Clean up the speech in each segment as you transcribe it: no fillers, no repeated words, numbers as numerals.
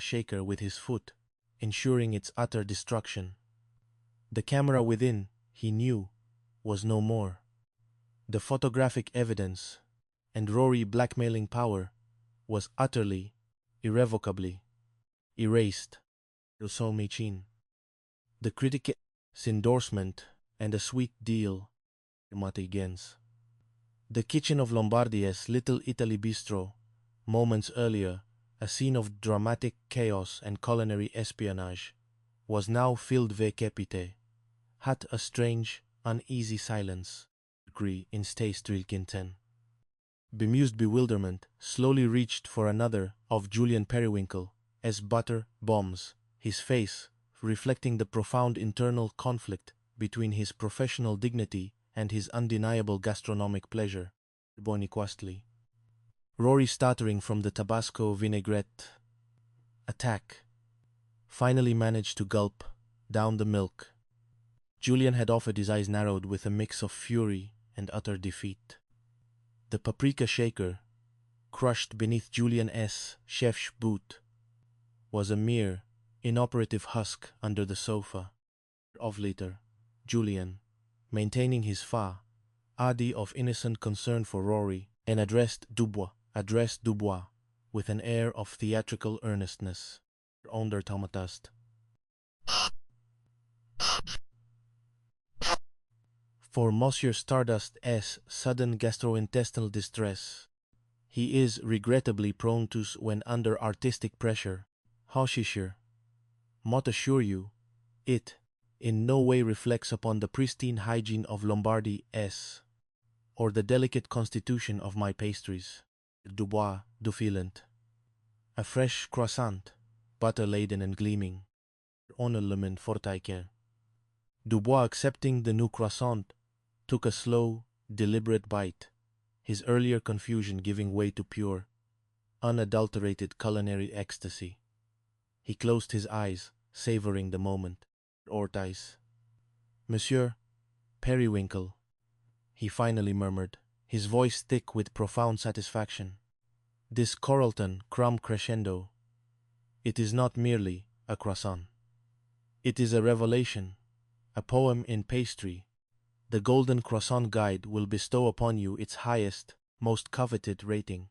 shaker with his foot, ensuring its utter destruction. The camera within, he knew, was no more. The photographic evidence and Rory blackmailing power was utterly, irrevocably erased. So Michin. The critic's endorsement and a sweet deal. Gens. The kitchen of Lombardier's Little Italy bistro, moments earlier, a scene of dramatic chaos and culinary espionage, was now filled with capite. Had a strange, uneasy silence. In Stay-Strilkinten. Bemused bewilderment slowly reached for another of Julian Periwinkle, as butter bombs, his face reflecting the profound internal conflict between his professional dignity and his undeniable gastronomic pleasure. Boniquastly. Rory stuttering from the Tabasco vinaigrette attack, finally managed to gulp down the milk. Julian had offered, his eyes narrowed with a mix of fury and utter defeat. The paprika shaker, crushed beneath Julian's chef's boot, was a mere, inoperative husk under the sofa. Of later, Julian, maintaining his adi of innocent concern for Rory, and addressed Dubois with an air of theatrical earnestness. Onder Tomatast. For Monsieur Stardust's sudden gastrointestinal distress, he is regrettably prone to when under artistic pressure. However, mot assure you, it in no way reflects upon the pristine hygiene of Lombardy's or the delicate constitution of my pastries. Dubois Dufilent. A fresh croissant, butter-laden and gleaming. Ornament fortaiken. Dubois, accepting the new croissant, took a slow, deliberate bite, his earlier confusion giving way to pure, unadulterated culinary ecstasy. He closed his eyes, savoring the moment. Ortiz. Monsieur Periwinkle, he finally murmured, his voice thick with profound satisfaction. This Coralton crumb crescendo. It is not merely a croissant. It is a revelation, a poem in pastry. The Golden Croissant Guide will bestow upon you its highest, most coveted rating.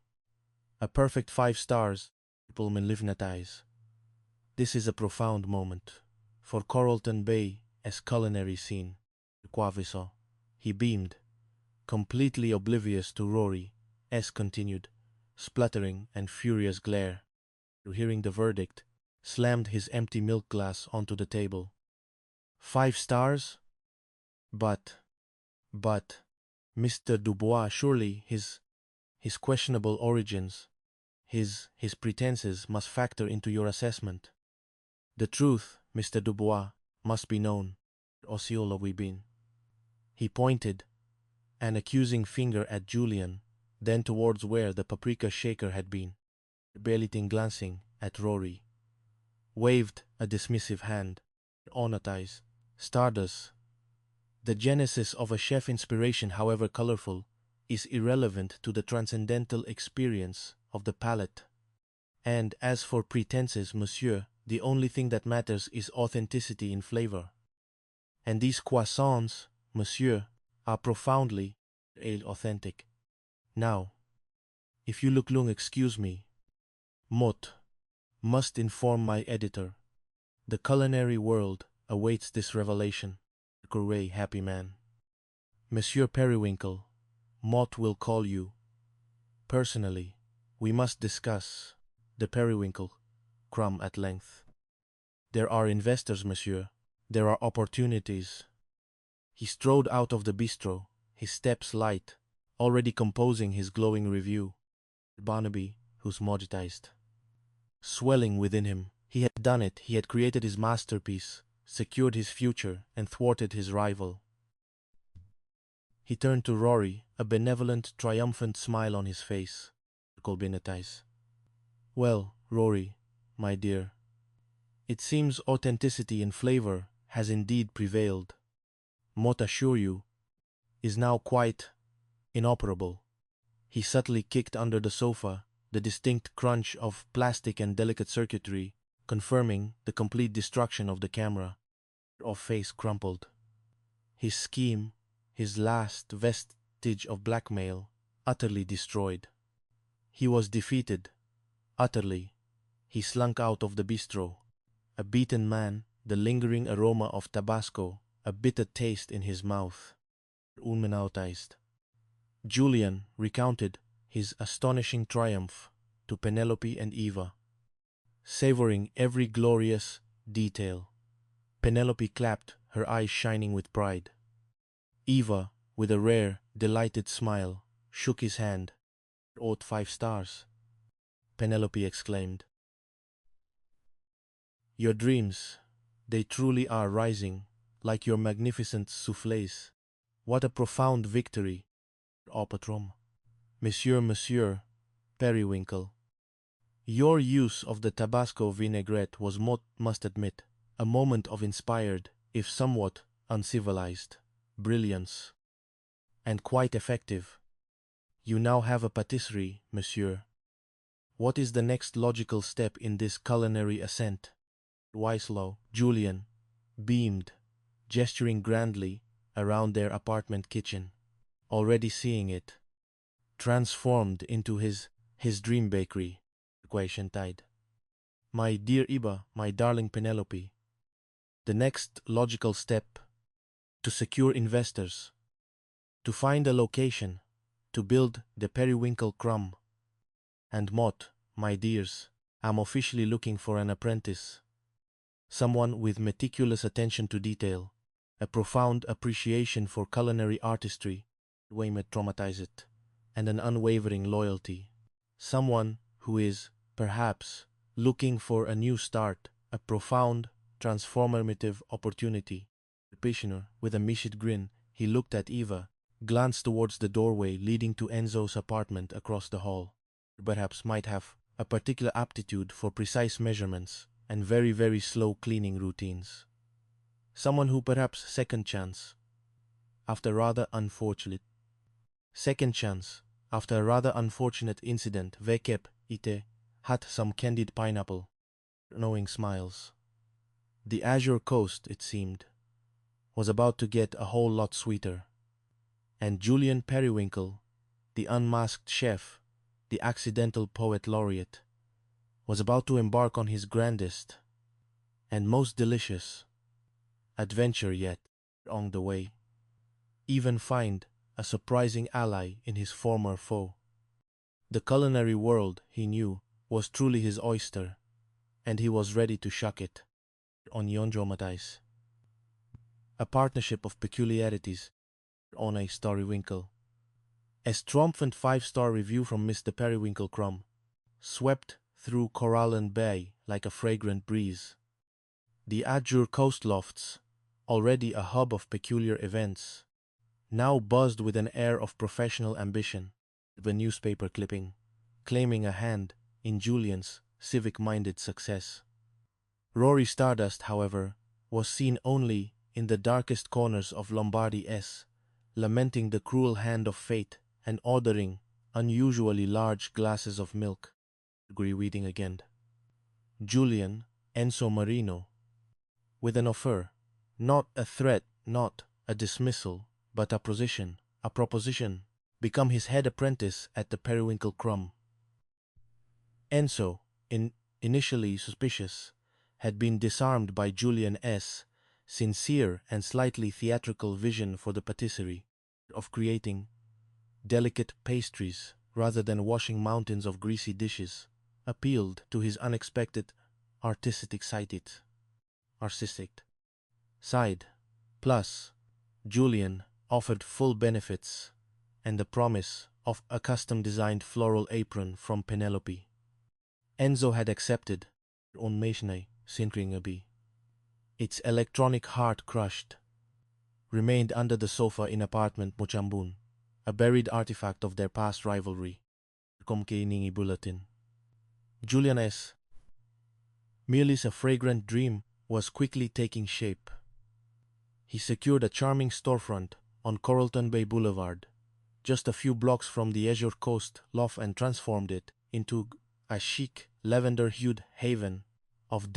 A perfect 5 stars, Pullman Livnatize. This is a profound moment. For Coralton Bay as culinary scene. Quaviso. He beamed, completely oblivious to Rory, as continued, spluttering and furious glare. Hearing the verdict, slammed his empty milk glass onto the table. 5 stars? But, Mr. Dubois, surely his questionable origins, his pretenses must factor into your assessment. The truth, Mr. Dubois, must be known. Osceola we been. He pointed an accusing finger at Julian, then towards where the paprika shaker had been. Belitin glancing at Rory, waved a dismissive hand. Onatize, Stardust. The genesis of a chef inspiration, however colorful, is irrelevant to the transcendental experience of the palate. And as for pretenses, monsieur, the only thing that matters is authenticity in flavor. And these croissants, monsieur, are profoundly authentic. Now, if you look long, excuse me, must inform my editor. The culinary world awaits this revelation. Hooray, happy man. Monsieur Periwinkle, Mott will call you. Personally, we must discuss the Periwinkle crumb at length. There are investors, monsieur. There are opportunities. He strode out of the bistro, his steps light, already composing his glowing review. Barnaby, who's moditized. Swelling within him, he had done it, he had created his masterpiece, secured his future, and thwarted his rival. He turned to Rory, a benevolent, triumphant smile on his face. Colbinetize. Well, Rory, my dear, it seems authenticity in flavor has indeed prevailed. Mott assure you, is now quite inoperable. He subtly kicked under the sofa the distinct crunch of plastic and delicate circuitry confirming the complete destruction of the camera. Of face crumpled. His scheme, his last vestige of blackmail, utterly destroyed. He was defeated, utterly. He slunk out of the bistro, a beaten man, the lingering aroma of Tabasco, a bitter taste in his mouth. Unminautized. Julian recounted his astonishing triumph to Penelope and Eva, savoring every glorious detail. Penelope clapped, her eyes shining with pride. Eva, with a rare, delighted smile, shook his hand. "Ought 5 stars." Penelope exclaimed. "Your dreams, they truly are rising, like your magnificent soufflés. What a profound victory, au patron. Monsieur Periwinkle. Your use of the Tabasco vinaigrette was, must admit, a moment of inspired, if somewhat uncivilized, brilliance. And quite effective. You now have a patisserie, monsieur. What is the next logical step in this culinary ascent?" Wieslow, Julian, beamed, gesturing grandly around their apartment kitchen, already seeing it, transformed into his dream bakery. Tide. "My dear Iba, my darling Penelope, the next logical step, to secure investors, to find a location, to build the Periwinkle crumb. And Mott, my dears, I'm officially looking for an apprentice. Someone with meticulous attention to detail, a profound appreciation for culinary artistry, Waymet traumatize it, and an unwavering loyalty. Someone who is, perhaps, looking for a new start, a profound, transformative opportunity." The pensioner, with a mischievous grin, he looked at Eva, glanced towards the doorway leading to Enzo's apartment across the hall. Perhaps might have a particular aptitude for precise measurements and very, very slow cleaning routines. Someone who perhaps second chance, after a rather unfortunate incident, Vekep ite, had some candied pineapple, knowing smiles. The Azure Coast, it seemed, was about to get a whole lot sweeter. And Julian Periwinkle, the unmasked chef, the accidental poet laureate, was about to embark on his grandest and most delicious adventure yet on the way. Even find a surprising ally in his former foe. The culinary world, he knew, was truly his oyster, and he was ready to shuck it. On Yonjomatais. A partnership of peculiarities on a Storywinkle. A triumphant 5-star review from Mr. Periwinkle Crumb swept through Corallan Bay like a fragrant breeze. The Azure Coast Lofts, already a hub of peculiar events, now buzzed with an air of professional ambition. The newspaper clipping, claiming a hand in Julian's civic-minded success. Rory Stardust, however, was seen only in the darkest corners of Lombardy S, lamenting the cruel hand of fate and ordering unusually large glasses of milk. Reading again. Julian Enzo Marino, with an offer, not a threat, not a dismissal, but a proposition, become his head apprentice at the Periwinkle Crumb. Enzo, initially suspicious, had been disarmed by Julian S.'s sincere and slightly theatrical vision for the patisserie, of creating delicate pastries rather than washing mountains of greasy dishes, appealed to his unexpected artistic side. Plus, Julian offered full benefits and the promise of a custom-designed floral apron from Penelope. Enzo had accepted, its electronic heart crushed, remained under the sofa in apartment Mochambun, a buried artifact of their past rivalry. Bulletin. Julian S. merely a fragrant dream was quickly taking shape. He secured a charming storefront on Coralton Bay Boulevard, just a few blocks from the Azure Coast loft, and transformed it into a chic, lavender-hued haven of